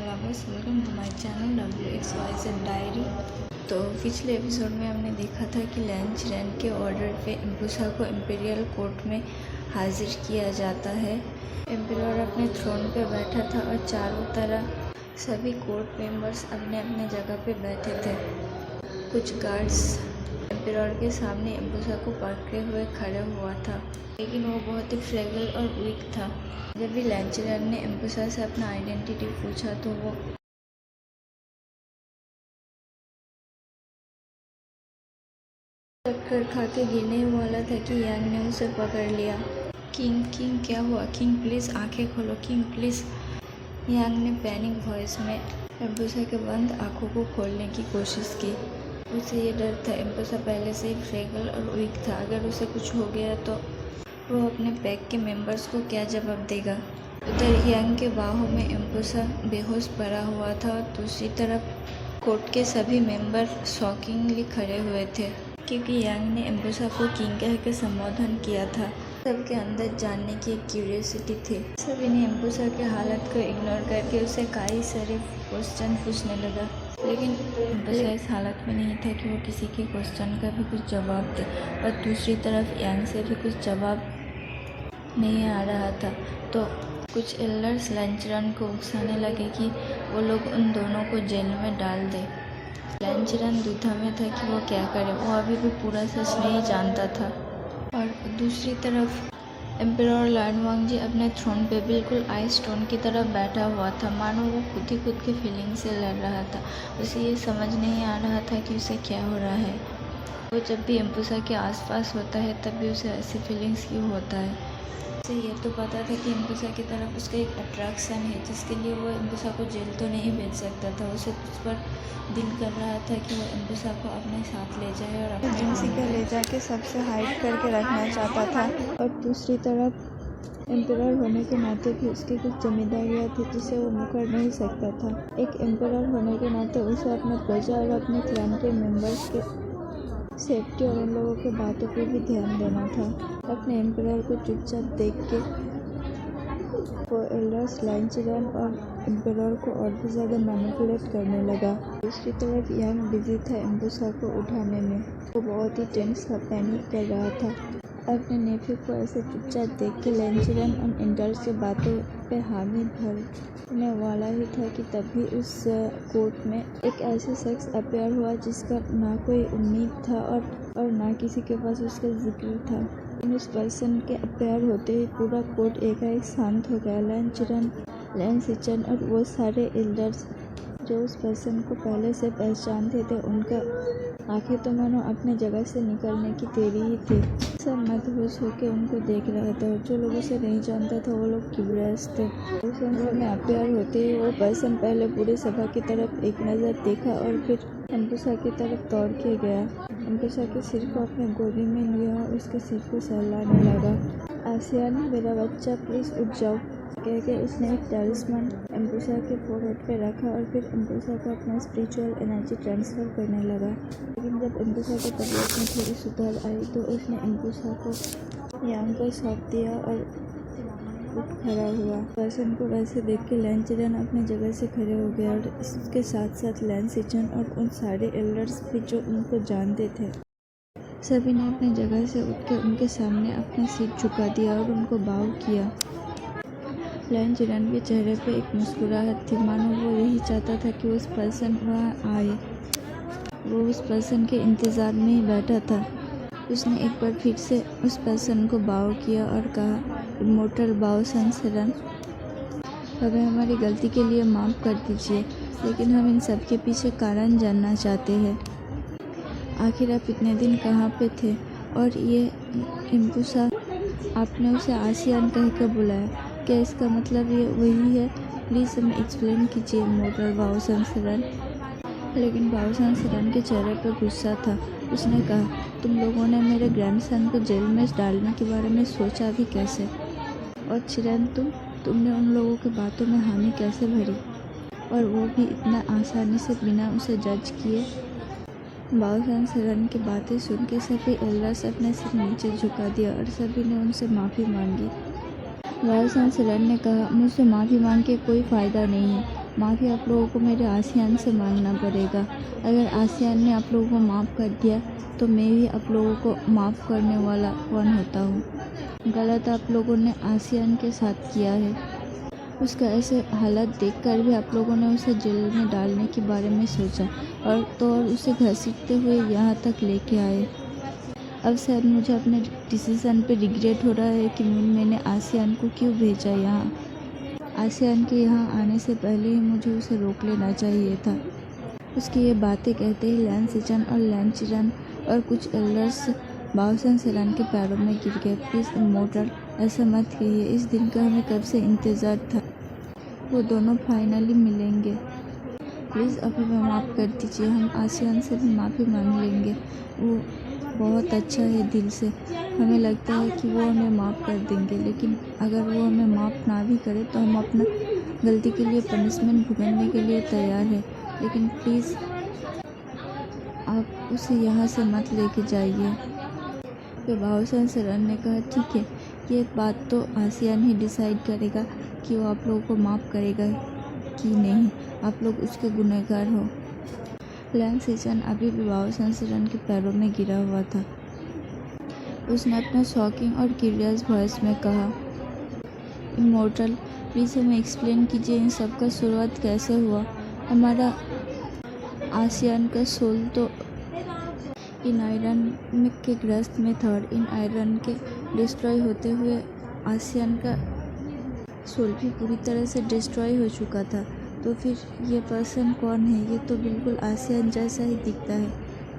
Lovers, welcome to my channel WXYZ diary. तो पिछले episode में हमने देखा था कि लैन चिरेन के ऑर्डर पे इम्पुसा को इम्पीरियल कोर्ट में हाजिर किया जाता है। एम्परर अपने थ्रोन पे बैठा था और चारों तरफ सभी कोर्ट मेंबर्स अपने अपने जगह पे बैठे थे। कुछ गार्ड्स एम्परर के सामने इम्पुसा को पकड़े हुए खड़े हुआ था, लेकिन वो बहुत ही फ्रेगल और वीक था। जब भी लैन चिरेन ने इम्पुसा से अपना आइडेंटिटी पूछा तो वो चक्कर खा के गिरने वाला था कि यांग ने उसे पकड़ लिया। किंग किंग क्या हुआ? किंग प्लीज़ आंखें खोलो, किंग प्लीज़। यांग ने पैनिक वॉइस में इम्पुसा के बंद आंखों को खोलने की कोशिश की। उसे ये डर था, इम्पुसा पहले से ही फ्रेगल और वीक था। अगर उसे कुछ हो गया तो वो अपने पैक के मेंबर्स को क्या जवाब देगा। उधर यांग के बाहों में इम्पुसा बेहोश पड़ा हुआ था और दूसरी तरफ कोर्ट के सभी मेंबर शॉकिंगली खड़े हुए थे, क्योंकि यांग ने इम्पुसा को किंग कह के संबोधन किया था। सबके अंदर जानने की एक क्यूरियोसिटी थी। सभी ने इम्पुसा के हालत को इग्नोर करके उसे कई सारे क्वेश्चन पूछने लगा, लेकिन इम्पुसा इस हालत में नहीं था कि वो किसी के क्वेश्चन का भी कुछ जवाब दे। और दूसरी तरफ यांग से भी कुछ जवाब नहीं आ रहा था। तो कुछ एल्डर्स लैन चिरेन को उकसाने लगे कि वो लोग उन दोनों को जेल में डाल दे। लैन चिरेन दुविधा में था कि वो क्या करे। वो अभी भी पूरा सच नहीं जानता था। और दूसरी तरफ एम्परर लैन वांगजी अपने थ्रोन पे बिल्कुल आइस स्टोन की तरफ बैठा हुआ था, मानो वो खुद ही खुद की फीलिंग से लड़ रहा था। उसे ये समझ नहीं आ रहा था कि उसे क्या हो रहा है। वो जब भी इम्पुसा के आसपास होता है तब भी उसे ऐसी फीलिंग्स क्यों होता है। उसे ये तो पता था कि इम्पुसा की तरफ उसका एक अट्रैक्शन है, जिसके लिए वो इम्पुसा को जेल तो नहीं भेज सकता था। उसे उस पर दिल कर रहा था कि वो इम्पुसा को अपने साथ ले जाए और अपने एजेंसी को ले जाके सबसे हाइड करके रखना चाहता था। और दूसरी तरफ एम्परर होने के नाते भी उसकी कुछ जिम्मेदारियाँ थी जिसे वो मुकर नहीं सकता था। एक एम्परर होने के नाते उसे अपने प्रजा और अपने क्लैन के मेंबर्स के सेफ्टी और उन लोगों के बातों पर भी ध्यान देना था। अपने एम्परर को चुपचाप देख के वो एल्डर्स लैन चिरेन और एम्परर को और भी ज़्यादा मैनिपुलेट करने लगा। दूसरी तरफ यांग बिजी था इम्पुसा को उठाने में। वो बहुत ही टेंस था, पैनिक कर रहा था। अपने नेफ्यू को ऐसे चुपचाप देख के लैन चिरेन उन एल्डर्स के बातों पे हामी भरने वाला ही था कि तभी उस कोर्ट में एक ऐसे शख्स अपेयर हुआ जिसका ना कोई उम्मीद था और ना किसी के पास उसका जिक्र था। उस पर्सन के अपेयर होते ही पूरा कोर्ट एकाएक शांत हो गया। लैन चिरेन, लैन सिचन और वो सारे एल्डर्स जो उस पर्सन को पहले से पहचानते थे, उनका आंखें तो मानो अपने जगह से निकलने की देरी ही थी। सब मदहोश होकर उनको देख रहा था। जो लोग उसे नहीं जानता था वो लोग क्यूरियस थे। उस में अपेयर होते ही वो पर्सन पहले पूरी सभा की तरफ एक नज़र देखा और फिर इम्पुसा की तरफ दौड़ के गया। इम्पुसा के सिर को अपने गोदी में लिया और उसके सिर को सहलाने लगा। आसियान, मेरा बच्चा, प्लीज़ उठ जाओ, कह के उसने एक टैलिस्मान इम्पुसा के फोरहेड पे रखा और फिर इम्पुसा को अपना स्पिरिचुअल एनर्जी ट्रांसफ़र करने लगा। लेकिन जब इम्पुसा की तबीयत में थोड़ी सुधार आई तो उसने इम्पुसा को यांग को सौंप दिया और उठ खड़ा हुआ। पर्सन को वैसे देख के लैन चिरेन अपनी जगह से खड़े हो गया और इसके साथ साथ लैन सिचन और उन सारे एल्डर्स भी जो उनको जानते थे। सभी ने अपनी जगह से उठकर उनके सामने अपना सिर झुका दिया और उनको बाव किया। लैन चिरेन के चेहरे पे एक मुस्कुराहट थी, मानो वो यही चाहता था कि उस पर्सन वहाँ आए। वो उस पर्सन के इंतज़ार में ही बैठा था। उसने एक बार फिर से उस पर्सन को बाव किया और कहा, इमोर्टल बाव संसरन, हमें हमारी गलती के लिए माफ़ कर दीजिए, लेकिन हम इन सब के पीछे कारण जानना चाहते हैं। आखिर आप इतने दिन कहाँ पे थे? और ये इम्पुसा, आपने उसे आसियान कह कर बुलाया, क्या इसका मतलब ये वही है? प्लीज़ हमें एक्सप्लेन कीजिए इमोर्टल बाव संसरन। लेकिन बाव संसरन के चेहरे पर गुस्सा था। उसने कहा, तुम लोगों ने मेरे ग्रैंडसन को जेल में डालने के बारे में सोचा भी कैसे? और चिरेन, तुमने उन लोगों की बातों में हामी कैसे भरी, और वो भी इतना आसानी से बिना उसे जज किए? बाव संसरन की बातें सुन के सभी एल्डर्स अपने सिर नीचे झुका दिया और सभी ने उनसे माफ़ी मांगी। बाओ सेलन ने कहा, मुझसे माफ़ी मांग के कोई फ़ायदा नहीं है। माफ़ी आप लोगों को मेरे आसियान से मांगना पड़ेगा। अगर आसियान ने आप लोगों को माफ़ कर दिया तो मैं भी आप लोगों को माफ़ करने वाला कौन होता हूँ। गलत आप लोगों ने आसियान के साथ किया है। उसका ऐसे हालत देखकर भी आप लोगों ने उसे जेल में डालने के बारे में सोचा और उसे घसीटते हुए यहाँ तक लेके आए। अब शायद मुझे अपने डिसीज़न पे रिग्रेट हो रहा है कि मैंने आसियान को क्यों भेजा यहाँ। आसियान के यहाँ आने से पहले ही मुझे उसे रोक लेना चाहिए था। उसकी ये बातें कहते ही लैन सिचन और लैन चिरन और कुछ एल्डर्स बाओ सेलन के पैरों में गिर गए। प्लीज़ इमोर्टल, ऐसा मत कहिए, इस दिन का हमें कब से इंतज़ार था। वो दोनों फाइनली मिलेंगे। प्लीज़ अभी मैं माफ़ कर दीजिए। हम आसियान से भी माफ़ी मांग लेंगे। वो बहुत अच्छा है दिल से। हमें लगता है कि वो हमें माफ़ कर देंगे, लेकिन अगर वो हमें माफ़ ना भी करे तो हम अपना गलती के लिए पनिशमेंट भुगतने के लिए तैयार हैं। लेकिन प्लीज़ आप उसे यहाँ से मत लेके जाइए। फिर बाओ सेलन ने कहा, ठीक है, ये बात तो आसियान ही डिसाइड करेगा कि वो आप लोगों को माफ़ करेगा कि नहीं। आप लोग उसके गुनहगार हो। लैन सिचन अभी भी बाओ सेलन के पैरों में गिरा हुआ था। उसने अपने शॉकिंग और क्यूरियस वॉइस में कहा, इमोर्टल, प्लीज़ हमें एक्सप्लेन कीजिए इन सब का शुरुआत कैसे हुआ। हमारा आसियान का सोल तो इन आयरन के ग्रस्त में था और इन आयरन के डिस्ट्रॉय होते हुए आसियान का सोल भी पूरी तरह से डिस्ट्रॉय हो चुका था। तो फिर ये पर्सन कौन है? ये तो बिल्कुल आसियान जैसा ही दिखता है,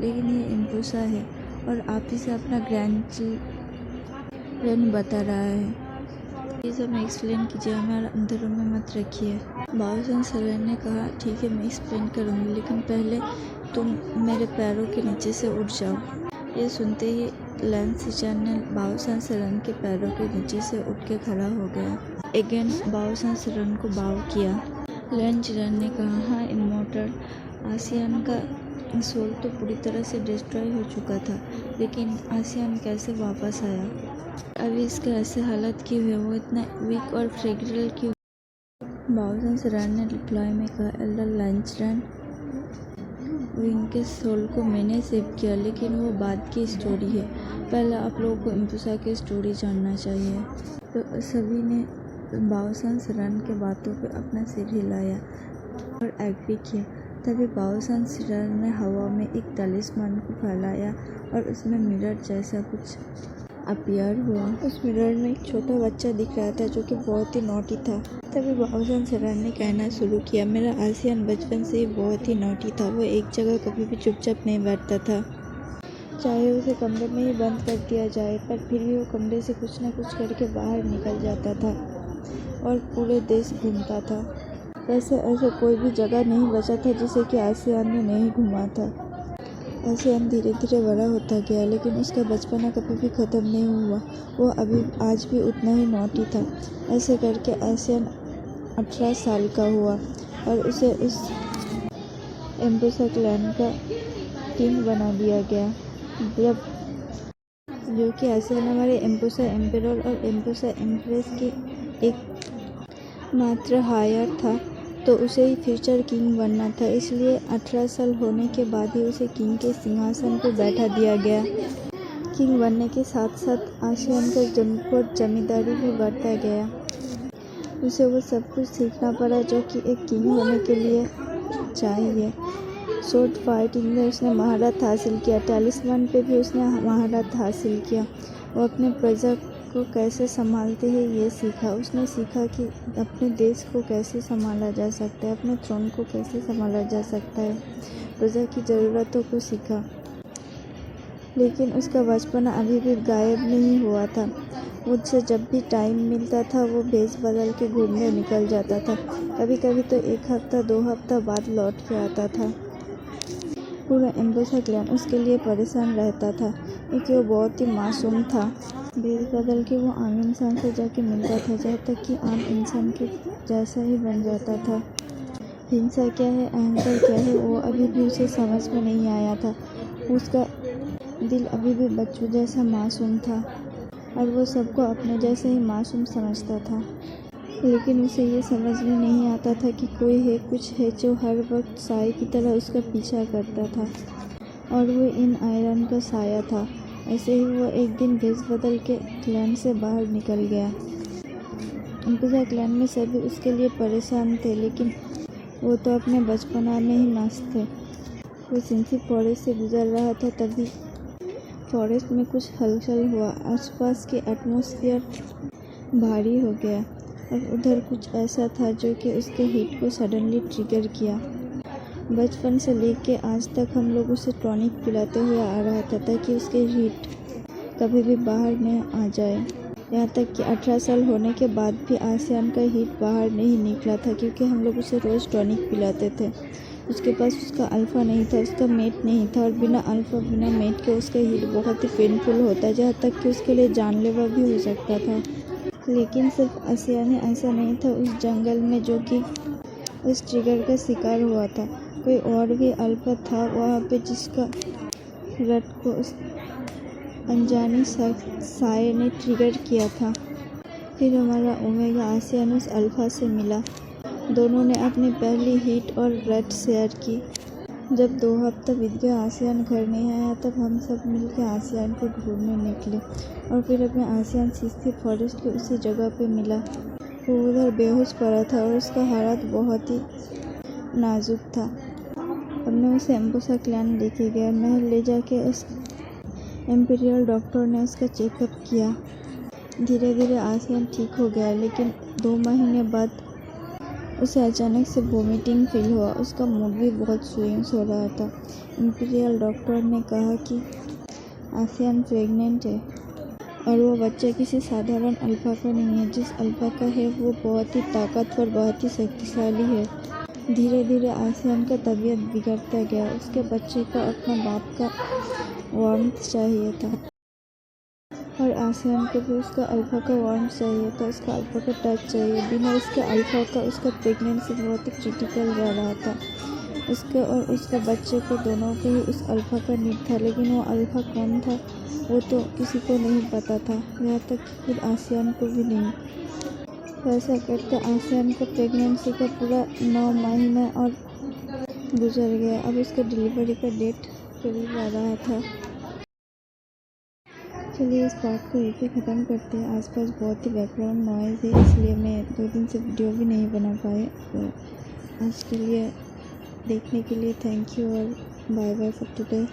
लेकिन ये इम्पूसा है और आप इसे अपना ग्रैंडचिल्ड्रन बता रहा है। प्लीज़ हमें एक्सप्लेन कीजिए, हमारे अंधेरों में मत रखिए। बाओ सेलन ने कहा, ठीक है, मैं एक्सप्लेन करूँगी, लेकिन पहले तुम मेरे पैरों के नीचे से उठ जाओ। ये सुनते ही लैन सिचन ने बाओ सेलन के पैरों के नीचे से उठ के खड़ा हो गया। अगेन बाओ सेलन को बाव किया। लैन चिरन ने कहा, हाँ इमोर्टल, आसियान का सोल तो पूरी तरह से डिस्ट्रॉय हो चुका था, लेकिन आसियान कैसे वापस आया? अभी इसके ऐसे हालत क्यों हुए? वो इतना वीक और फ्रेगराइल क्यों? बाओ सेलन ने रिप्लाई में कहा, एल्डर लैन चिरन, विंग के सोल को मैंने सेव किया, लेकिन वो बाद की स्टोरी है। पहले आप लोगों को इम्पूसा की स्टोरी जानना चाहिए। तो सभी ने बाओ सेलन के बातों पे अपना सिर हिलाया और एग्री किया। तभी बाओ सेलन ने हवा में एक तलिस्मान को फैलाया और उसमें मिरर जैसा कुछ अपीयर हुआ। उस मिरर में एक छोटा बच्चा दिख रहा था जो कि बहुत ही नॉटी था। तभी बाओ सेलन ने कहना शुरू किया, मेरा आसियान बचपन से ही बहुत ही नॉटी था। वो एक जगह कभी भी चुपचाप नहीं बैठता था, चाहे उसे कमरे में ही बंद कर दिया जाए, पर फिर भी वो कमरे से कुछ न कुछ करके बाहर निकल जाता था और पूरे देश घूमता था। वैसे ऐसे कोई भी जगह नहीं बचा था जिसे कि आसियान ने नहीं घूमा था। आसियान धीरे धीरे बड़ा होता गया, लेकिन उसका बचपना कभी भी ख़त्म नहीं हुआ। वो आज भी उतना ही नॉटी था। ऐसे करके आसियान 18 साल का हुआ और उसे उस इम्पूसा क्लैन का किंग बना दिया गया। जब जो कि आसियान हमारे इम्पूसा एम्परर और इम्पूसा एम्प्रेस की एक मात्र हायर था, तो उसे ही फ्यूचर किंग बनना था। इसलिए 18 साल होने के बाद ही उसे किंग के सिंहासन पर बैठा दिया गया। किंग बनने के साथ साथ आसियान का जमींदारी भी बढ़ता गया। उसे वो सब कुछ सीखना पड़ा जो कि एक किंग होने के लिए चाहिए। शॉर्ट फाइटिंग में उसने महारत हासिल किया, टैलिस्मान पे भी उसने महारत हासिल किया। वो अपने प्रजा को कैसे संभालते हैं ये सीखा। उसने सीखा कि अपने देश को कैसे संभाला जा सकता है, अपने थ्रोन को कैसे संभाला जा सकता है, प्रजा की ज़रूरतों को सीखा। लेकिन उसका बचपना अभी भी गायब नहीं हुआ था। मुझसे जब भी टाइम मिलता था वो भेष बदल के घूमने निकल जाता था। कभी कभी तो 1 हफ्ता 2 हफ्ता बाद लौट के आता था। पूरा इम्पूसा क्लैन उसके लिए परेशान रहता था क्योंकि वो बहुत ही मासूम था। भेष बदल के वो आम इंसान से जाके मिलता था, जहाँ तक कि आम इंसान के जैसा ही बन जाता था। हिंसा क्या है, अहंकार क्या है, वो अभी भी उसे समझ में नहीं आया था। उसका दिल अभी भी बच्चों जैसा मासूम था। और वो सबको अपने जैसे ही मासूम समझता था। लेकिन उसे ये समझ में नहीं आता था कि कोई है, कुछ है जो हर वक्त साए की तरह उसका पीछा करता था, और वो इन आयरन का साया था। ऐसे ही वो एक दिन भेष बदल के क्लैन से बाहर निकल गया। अम्बुजा क्लैन में सभी उसके लिए परेशान थे, लेकिन वो तो अपने बचपना में ही मस्त थे। वो सिंसी फॉरेस्ट से गुजर रहा था, तभी फॉरेस्ट में कुछ हलचल हुआ। आसपास के एटमॉस्फेयर भारी हो गया, और उधर कुछ ऐसा था जो कि उसके हिट को सडनली ट्रिगर किया। बचपन से लेके आज तक हम लोग उसे टॉनिक पिलाते हुए आ रहा था ताकि उसके हिट कभी भी बाहर न आ जाए। यहाँ तक कि 18 साल होने के बाद भी आसियान का हिट बाहर नहीं निकला था, क्योंकि हम लोग उसे रोज़ टॉनिक पिलाते थे। उसके पास उसका अल्फ़ा नहीं था, उसका मेट नहीं था, और बिना अल्फ़ा बिना मेट के उसका हिट बहुत ही पेनफुल होता, जहाँ तक कि उसके लिए जानलेवा भी हो सकता था। लेकिन सिर्फ आसियान ऐसा नहीं था उस जंगल में जो कि उस ट्रिगर का शिकार हुआ था। कोई और भी अल्फ़ा था वहाँ पे, जिसका रट को उस अनजानी साए ने ट्रिगर किया था। फिर हमारा ओमेगा आसियान उस अल्फ़ा से मिला। दोनों ने अपनी पहली हिट और रट शेयर की। जब 2 हफ्ता बीत गया, आसियान घर नहीं आया, तब हम सब मिलकर आसियान को ढूंढने निकले, और फिर हमें आसियान सिस्सी फॉरेस्ट के उसी जगह पे मिला। वो उधर बेहोश पड़ा था और उसका हालत बहुत ही नाजुक था। हमने उसे अम्बुजा क्लैन लेके गया। महल ले जाके उस इम्पीरियल डॉक्टर ने उसका चेकअप किया। धीरे धीरे आसियान ठीक हो गया, लेकिन 2 महीने बाद उसे अचानक से वोमिटिंग फील हुआ। उसका मूड भी बहुत स्विंग्स हो रहा था। इम्पीरियल डॉक्टर ने कहा कि आसियान प्रेग्नेंट है, और वो बच्चा किसी साधारण अल्फ़ा का नहीं है। जिस अल्फ़ा का है वो बहुत ही ताकतवर, बहुत ही शक्तिशाली है। धीरे धीरे आसियान का तबीयत बिगड़ता गया। उसके बच्चे को अपना बाप का वार्मथ चाहिए था, और आसियान को भी उसका अल्फ़ा का वार्मथ चाहिए था, उसका अल्फ़ा का टच चाहिए। बिना उसके अल्फ़ा का उसका प्रेगनेंसी बहुत ही क्रिटिकल रह रहा था। उसके और उसके बच्चे को दोनों को ही उस अल्फ़ा का नीड था, लेकिन वो अल्फ़ा कौन था वो तो किसी को नहीं पता था, यहाँ तक कि खुद आसियान को भी नहीं। ऐसा करते आसियान को प्रेगनेंसी का पूरा 9 महीना और गुजर गया। अब उसका डिलीवरी का डेट करीब आ रहा था। चलिए इस पार्ट को यहीं ख़त्म करते हैं। आसपास बहुत ही बैकग्राउंड नॉइज़ है, इसलिए मैं 2 दिन से वीडियो भी नहीं बना पाए। तो आज के लिए देखने के लिए थैंक यू, और बाय बाय फॉर टुडे।